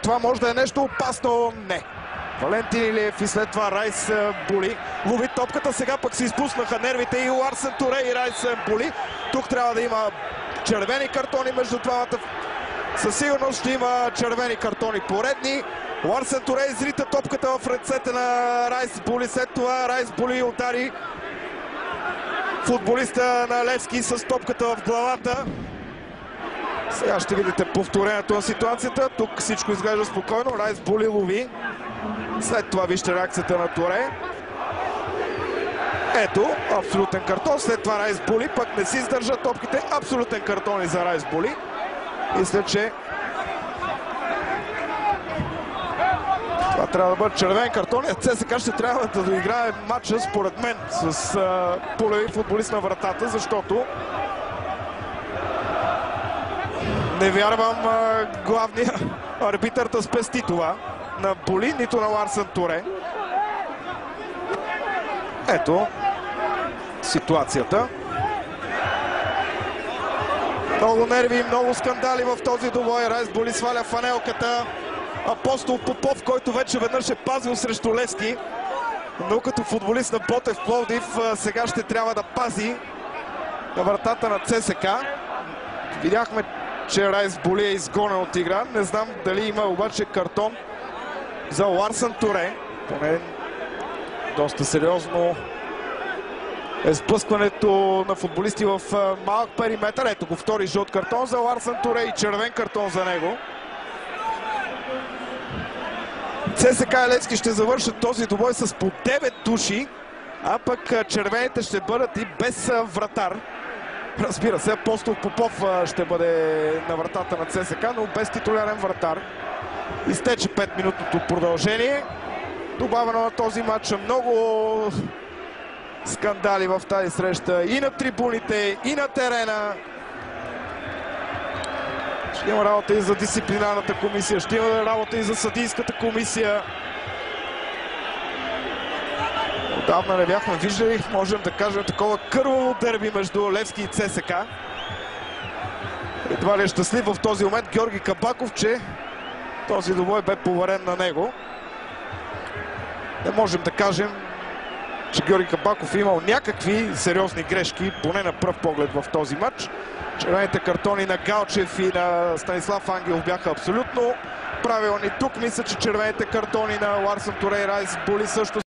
това може да е нещо опасно. Не. Валентин Илиев и след това Райс Були. Лови топката, сега пък се изпуснаха нервите и Ларсен Туре и Райс Були. Тук трябва да има червени картони между двамата. Със сигурност ще има червени картони поредни. Ларсен Туре изрита топката в ръцете на Райс Були. След това Райс Були удари футболиста на Левски с топката в главата. Сега ще видите повторението на ситуацията. Тук всичко изглежда спокойно. Райс Були лови. След това вижте реакцията на Туре. Ето, абсолютен картон. След това Райс Були пък не си издържа топките. Абсолютен картон и за Райс Були. Мисля, че това трябва да бъде червен картон. ЦСКА ще трябва да доиграе матча, според мен, с полеви футболист на вратата, защото не вярвам главния арбитър да спести това на Були, нито на Ларсен Туре. Ето ситуацията. Много нерви и много скандали в този двубой. Райс Були сваля фанелката. Апостол Попов, който вече веднъж е пазил срещу Левски, но като футболист на Ботев Пловдив сега ще трябва да пази на вратата на ЦСКА. Видяхме, че Райс Були е изгонен от игра. Не знам дали има обаче картон за Ларсен Туре. Поне доста сериозно е сблъскването на футболисти в малък периметър. Ето го втори жълт картон за Ларсен Туре и червен картон за него. ЦСКА и Левски ще завършат този двубой с по 9 души, а пък червените ще бъдат и без вратар. Разбира се, Апостол Попов ще бъде на вратата на ЦСКА, но без титулярен вратар. Изтече 5-минутното продължение. Добавено на този матч много скандали в тази среща и на трибуните, и на терена. Ще има работа и за дисциплинарната комисия, ще има работа и за съдийската комисия. Отдавна не бяхме виждали, можем да кажем, такова кърваво дерби между Левски и ЦСКА. Едва ли е щастлив в този момент Георги Кабаков, че този двубой бе поверен на него. Не можем да кажем, че Георги Кабаков е имал някакви сериозни грешки, поне на пръв поглед в този матч. Червените картони на Галчев и на Станислав Ангелов бяха абсолютно правилни. Тук мисля, че червените картони на Ларсен Туре и Райс Були също